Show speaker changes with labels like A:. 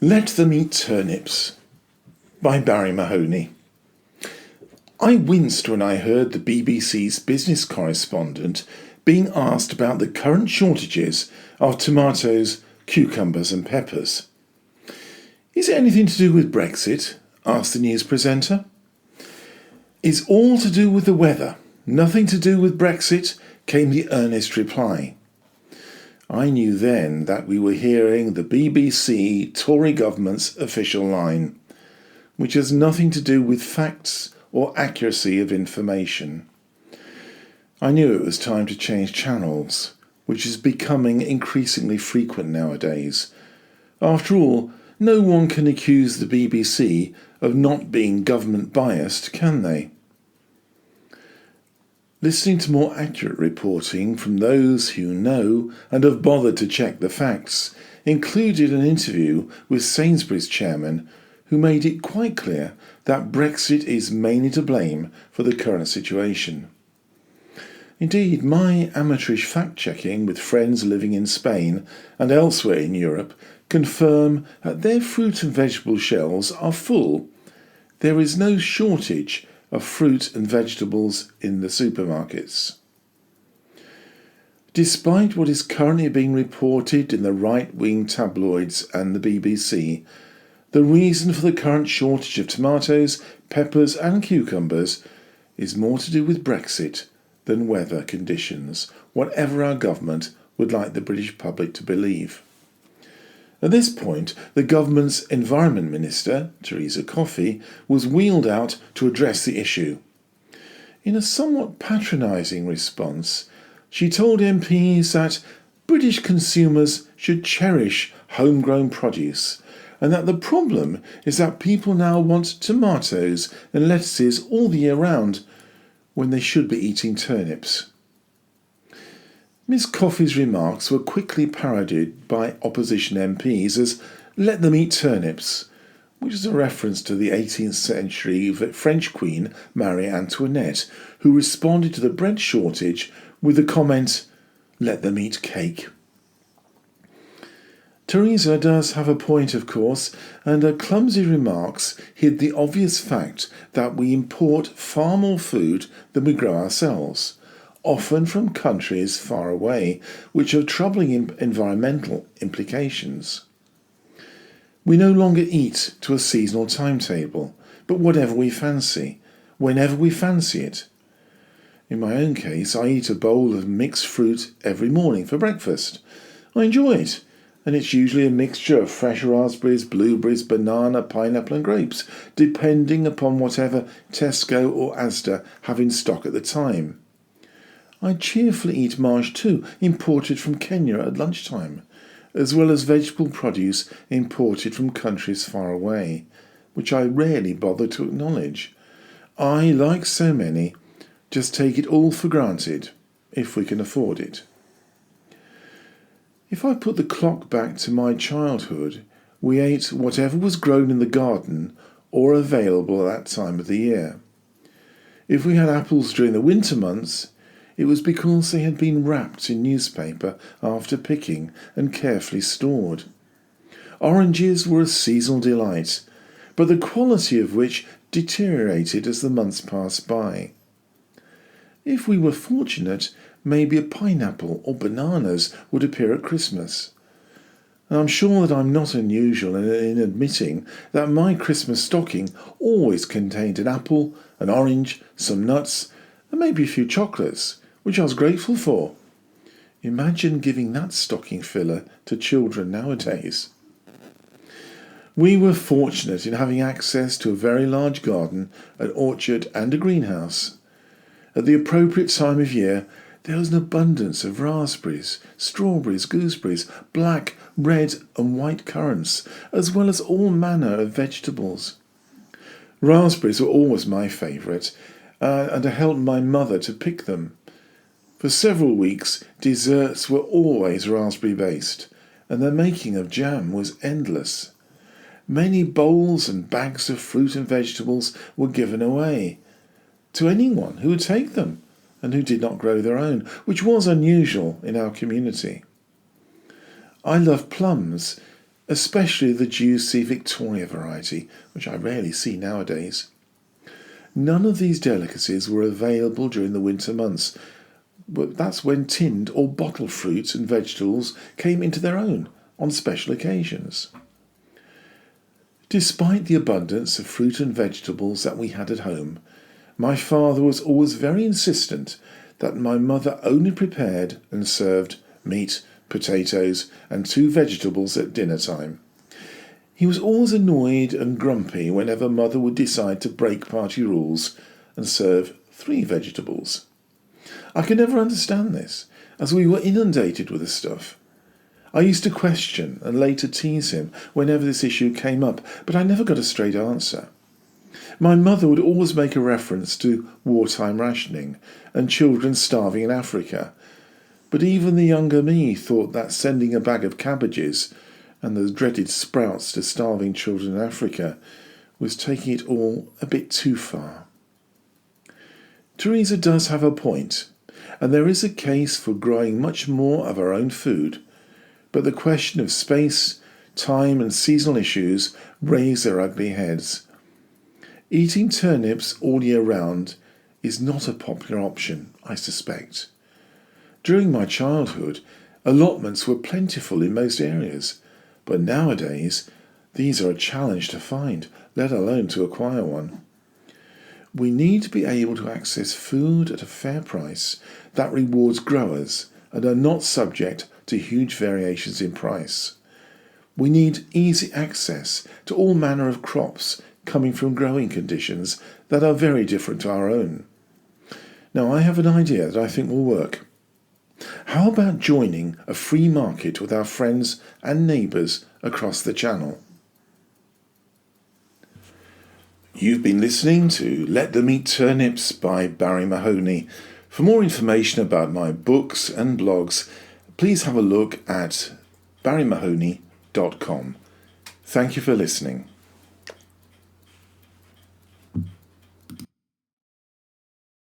A: Let Them Eat Turnips by Barrie Mahoney. I winced when I heard the BBC's business correspondent being asked about the current shortages of tomatoes, cucumbers and peppers. Is it anything to do with Brexit? Asked the news presenter. It's all to do with the weather, nothing to do with Brexit, came the earnest reply. I knew then that we were hearing the BBC Tory Government's official line, which has nothing to do with facts or accuracy of information. I knew it was time to change channels, which is becoming increasingly frequent nowadays. After all, no one can accuse the BBC of not being government biased, can they? Listening to more accurate reporting from those who know and have bothered to check the facts included an interview with Sainsbury's chairman, who made it quite clear that Brexit is mainly to blame for the current situation. Indeed, my amateurish fact-checking with friends living in Spain and elsewhere in Europe confirm that their fruit and vegetable shelves are full. There is no shortage of fruit and vegetables in the supermarkets. Despite what is currently being reported in the right-wing tabloids and the BBC, the reason for the current shortage of tomatoes, peppers and cucumbers is more to do with Brexit than weather conditions, whatever our government would like the British public to believe. At this point, the government's Environment Minister, Teresa Coffey, was wheeled out to address the issue. In a somewhat patronising response, she told MPs that British consumers should cherish homegrown produce, and that the problem is that people now want tomatoes and lettuces all the year round when they should be eating turnips. Ms Coffey's remarks were quickly parodied by opposition MPs as "let them eat turnips," which is a reference to the 18th century French Queen Marie Antoinette, who responded to the bread shortage with the comment, "let them eat cake." Teresa does have a point, of course, and her clumsy remarks hid the obvious fact that we import far more food than we grow ourselves, often from countries far away, which have troubling environmental implications. We no longer eat to a seasonal timetable, but whatever we fancy, whenever we fancy it. In my own case, I eat a bowl of mixed fruit every morning for breakfast. I enjoy it, and it's usually a mixture of fresh raspberries, blueberries, banana, pineapple and grapes, depending upon whatever Tesco or Asda have in stock at the time. I cheerfully eat marsh too, imported from Kenya at lunchtime, as well as vegetable produce imported from countries far away, which I rarely bother to acknowledge. I, like so many, just take it all for granted, if we can afford it. If I put the clock back to my childhood, we ate whatever was grown in the garden or available at that time of the year. If we had apples during the winter months, it was because they had been wrapped in newspaper after picking and carefully stored. Oranges were a seasonal delight, but the quality of which deteriorated as the months passed by. If we were fortunate, maybe a pineapple or bananas would appear at Christmas. And I'm sure that I'm not unusual in admitting that my Christmas stocking always contained an apple, an orange, some nuts, and maybe a few chocolates, which I was grateful for. Imagine giving that stocking filler to children nowadays. We were fortunate in having access to a very large garden, an orchard and a greenhouse. At the appropriate time of year, there was an abundance of raspberries, strawberries, gooseberries, black, red and white currants, as well as all manner of vegetables. Raspberries were always my favourite, and I helped my mother to pick them. For several weeks, desserts were always raspberry-based, and the making of jam was endless. Many bowls and bags of fruit and vegetables were given away to anyone who would take them and who did not grow their own, which was unusual in our community. I love plums, especially the juicy Victoria variety, which I rarely see nowadays. None of these delicacies were available during the winter months, but that's when tinned or bottled fruits and vegetables came into their own on special occasions. Despite the abundance of fruit and vegetables that we had at home, my father was always very insistent that my mother only prepared and served meat, potatoes, and 2 vegetables at dinner time. He was always annoyed and grumpy whenever mother would decide to break party rules and serve 3 vegetables. I could never understand this, as we were inundated with the stuff. I used to question and later tease him whenever this issue came up, but I never got a straight answer. My mother would always make a reference to wartime rationing and children starving in Africa, but even the younger me thought that sending a bag of cabbages and the dreaded sprouts to starving children in Africa was taking it all a bit too far. Teresa does have a point, and there is a case for growing much more of our own food, but the question of space, time and seasonal issues raise their ugly heads. Eating turnips all year round is not a popular option, I suspect. During my childhood, allotments were plentiful in most areas, but nowadays these are a challenge to find, let alone to acquire one. We need to be able to access food at a fair price that rewards growers and are not subject to huge variations in price. We need easy access to all manner of crops coming from growing conditions that are very different to our own. Now, I have an idea that I think will work. How about joining a free market with our friends and neighbours across the channel? You've been listening to Them Eat Turnips by Barrie Mahoney. For more information about my books and blogs, please have a look at barriemahoney.com. Thank you for listening.